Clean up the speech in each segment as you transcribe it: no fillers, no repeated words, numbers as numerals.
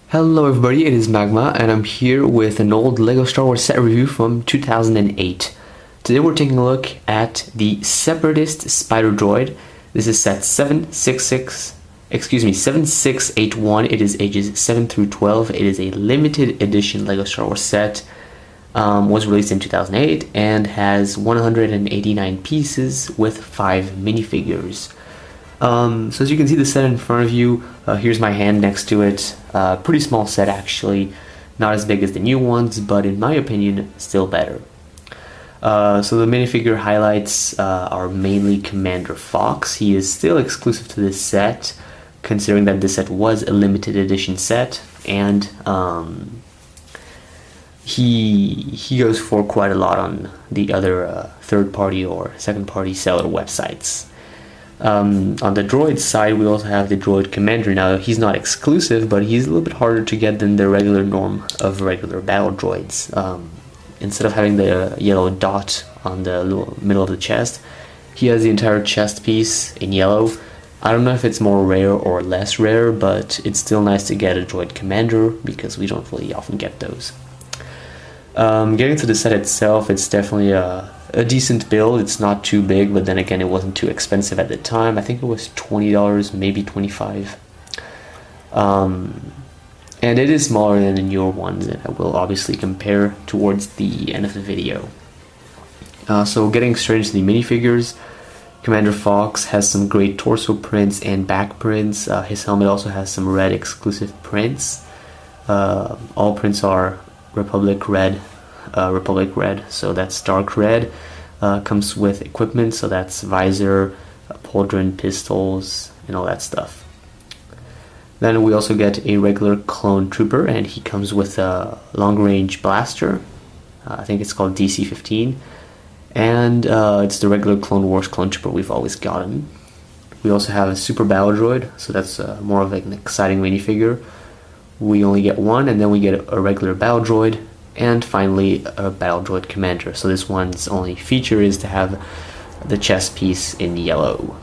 Hello everybody, it is Magma, and I'm here with an old LEGO Star Wars set review from 2008. Today we're taking a look at the Separatist Spider Droid. This is set 7681. It is ages 7 through 12. It is a limited edition LEGO Star Wars set. Was released in 2008 and has 189 pieces with 5 minifigures. So as you can see the set in front of you, here's my hand next to it. Pretty small set actually, not as big as the new ones, but in my opinion, still better. So the minifigure highlights are mainly Commander Fox. He is still exclusive to this set, considering that this set was a limited edition set, and he goes for quite a lot on the other third-party or second-party seller websites. On the droid side, we also have the droid commander. Now, he's not exclusive, but he's a little bit harder to get than the regular norm of regular battle droids. Instead of having the yellow dot on the middle of the chest, he has the entire chest piece in yellow. I don't know if it's more rare or less rare, but it's still nice to get a droid commander because we don't really often get those. Getting to the set itself, it's definitely a decent build. It's not too big, but then again, it wasn't too expensive at the time. I think it was $20, maybe $25. And it is smaller than the newer ones, and I will obviously compare towards the end of the video. So getting straight into the minifigures, Commander Fox has some great torso prints and back prints. His helmet also has some red exclusive prints. All prints are Republic red, so that's dark red. Comes with equipment, so that's visor, pauldron, pistols, and all that stuff. Then we also get a regular clone trooper, and he comes with a long-range blaster. I think it's called DC-15, and it's the regular Clone Wars clone trooper we've always gotten. We also have a super battle droid, so that's more of an exciting minifigure. We only get one, and then we get a regular battle droid, and finally a battle droid commander. So this one's only feature is to have the chest piece in yellow.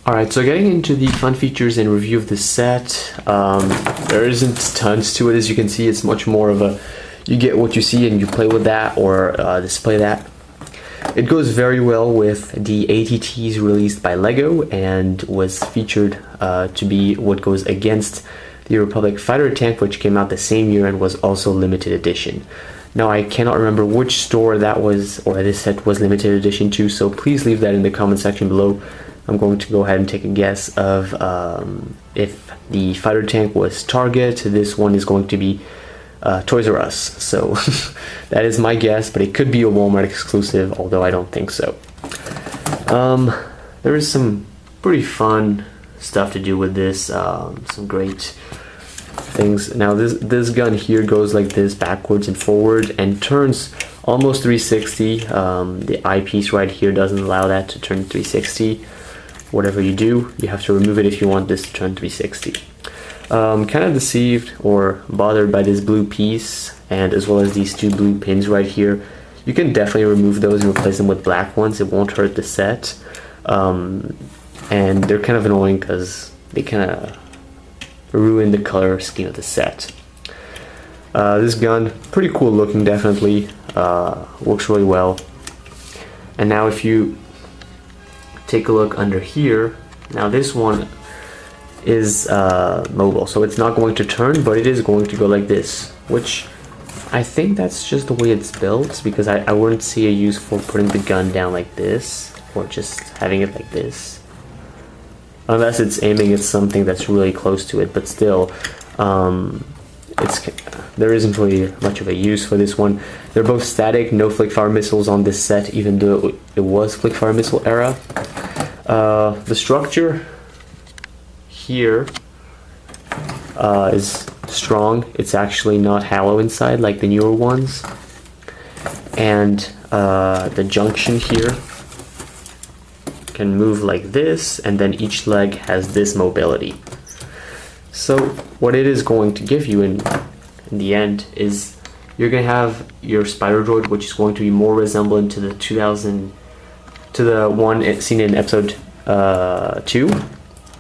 Alright, so getting into the fun features and review of the set, there isn't tons to it. As you can see, it's much more of a you get what you see and you play with that or display that. It goes very well with the ATTs released by LEGO and was featured to be what goes against the Republic fighter tank, which came out the same year and was also limited edition. Now, I cannot remember which store that was or this set was limited edition to, so please leave that in the comment section below. I'm going to go ahead and take a guess of if the fighter tank was Target. This one is going to be Toys R Us. So that is my guess, but it could be a Walmart exclusive, although I don't think so. There is some pretty fun stuff to do with this. Some great things. Now this gun here goes like this, backwards and forward, and turns almost 360. The eyepiece right here doesn't allow that to turn 360. Whatever you do, you have to remove it if you want this to turn 360. Kind of deceived or bothered by this blue piece, and as well as these two blue pins right here. You can definitely remove those and replace them with black ones. It won't hurt the set. And they're kind of annoying because they kind of ruin the color scheme of the set. This gun, pretty cool looking, definitely. Works really well. And now if you take a look under here, now this one is mobile, so it's not going to turn, but it is going to go like this, which I think that's just the way it's built, because I wouldn't see a use for putting the gun down like this or just having it like this, unless it's aiming at something that's really close to it. But still, there isn't really much of a use for this one. They're both static, no flick fire missiles on this set, even though it was flick fire missile era. The structure here is strong. It's actually not hollow inside like the newer ones. And the junction here can move like this, and then each leg has this mobility. So what it is going to give you in the end is you're gonna have your Spider Droid, which is going to be more resemblant to the one seen in episode 2,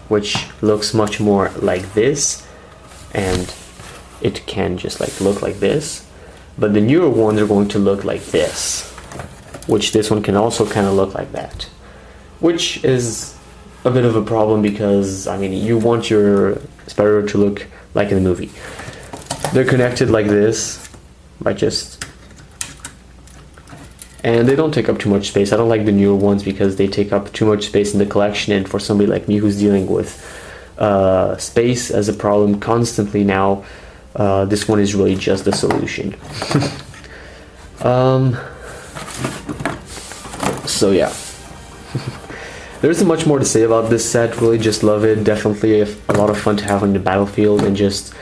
which looks much more like this, and it can just like look like this. But the newer ones are going to look like this, which this one can also kind of look like that, which is a bit of a problem because, I mean, you want your Spider Droid to look like in the movie. They're connected like this by and they don't take up too much space. I don't like the newer ones because they take up too much space in the collection, and for somebody like me who's dealing with space as a problem constantly now, this one is really just the solution. So yeah. There isn't much more to say about this set. Really just love it. Definitely a lot of fun to have on the battlefield, and just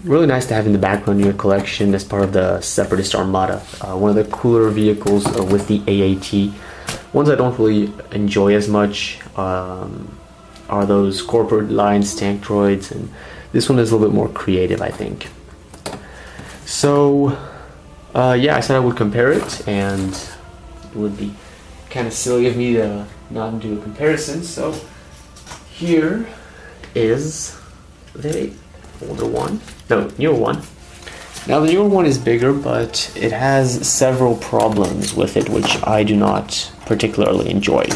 really nice to have in the background in your collection as part of the Separatist Armada. One of the cooler vehicles with the AAT. Ones I don't really enjoy as much are those corporate lines tank droids, and this one is a little bit more creative, I think. So yeah, I said I would compare it, and it would be kind of silly of me to not do a comparison. So here is the older one, no, newer one. Now the newer one is bigger, but it has several problems with it which I do not particularly enjoy.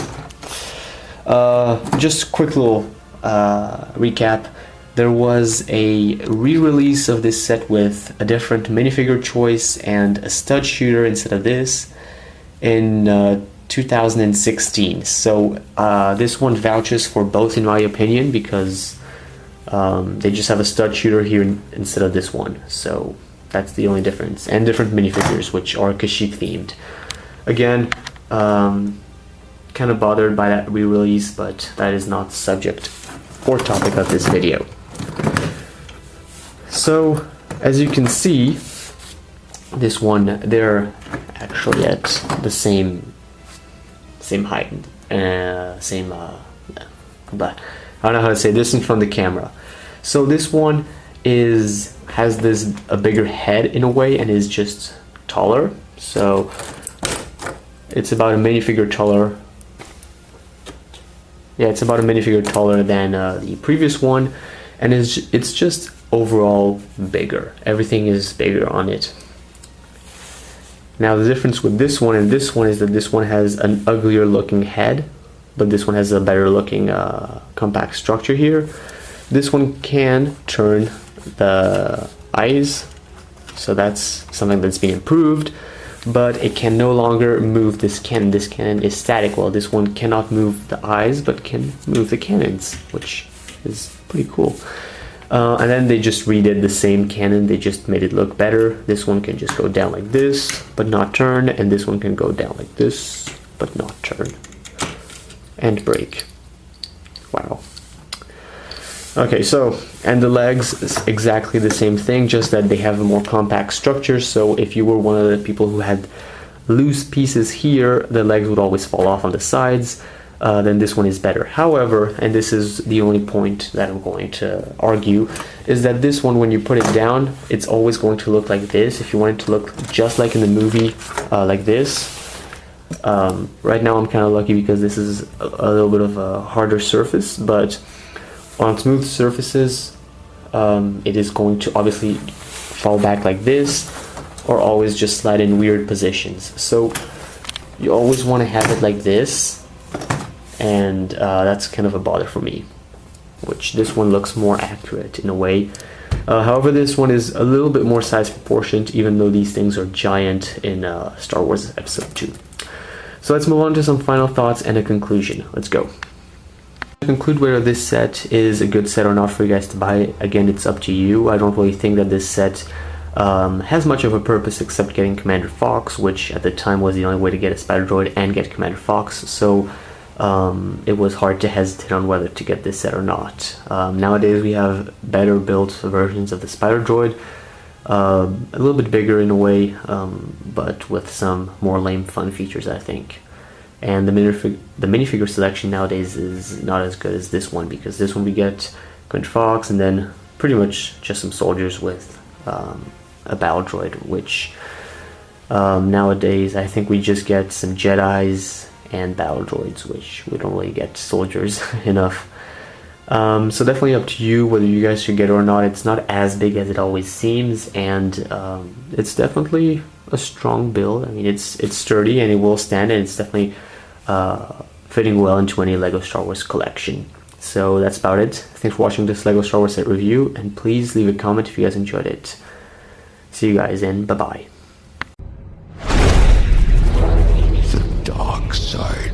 Just quick little recap. There was a re-release of this set with a different minifigure choice and a stud shooter instead of this in 2016. So this one vouches for both, in my opinion, because they just have a stud shooter here instead of this one. So that's the only difference. And different minifigures, which are Kashyyyk themed. Again, kind of bothered by that re-release, but that is not the subject or topic of this video. So, as you can see, this one, they're actually at the same height, but I don't know how to say this in front of the camera. So this one has a bigger head in a way, and is just taller. So it's about a minifigure taller. Yeah, it's about a minifigure taller than the previous one, and it's just overall bigger. Everything is bigger on it. Now the difference with this one and this one is that this one has an uglier looking head, but this one has a better looking compact structure here. This one can turn the eyes, so that's something that's been improved, but it can no longer move this cannon. This cannon is static, while this one cannot move the eyes but can move the cannons, which is pretty cool. And then they just redid the same cannon, they just made it look better. This one can just go down like this but not turn, and this one can go down like this but not turn and break. Wow. Okay, so, and the legs is exactly the same thing, just that they have a more compact structure. So if you were one of the people who had loose pieces here, the legs would always fall off on the sides. Then this one is better. However, and this is the only point that I'm going to argue, is that this one, when you put it down, it's always going to look like this. If you want it to look just like in the movie, like this. Right now I'm kind of lucky because this is a little bit of a harder surface, but on smooth surfaces, it is going to obviously fall back like this, or always just slide in weird positions. So you always want to have it like this, and that's kind of a bother for me, which this one looks more accurate in a way. However, this one is a little bit more size proportioned, even though these things are giant in Star Wars Episode 2. So let's move on to some final thoughts and a conclusion. Let's go. To conclude whether this set is a good set or not for you guys to buy, again, it's up to you. I don't really think that this set has much of a purpose except getting Commander Fox, which at the time was the only way to get a Spider Droid and get Commander Fox. So it was hard to hesitate on whether to get this set or not. Nowadays we have better built versions of the Spider Droid, a little bit bigger in a way, but with some more lame fun features, I think. And the minifigure selection nowadays is not as good as this one, because this one we get Commander Fox and then pretty much just some soldiers with a battle droid, which nowadays I think we just get some Jedis and battle droids, which we don't really get soldiers enough. So definitely up to you whether you guys should get it or not. It's not as big as it always seems, and it's definitely a strong build. I mean, it's sturdy and it will stand, and it's definitely fitting well into any LEGO Star Wars collection. So that's about it. Thanks for watching this LEGO Star Wars set review, and please leave a comment if you guys enjoyed it. See you guys, and bye-bye. The dark side.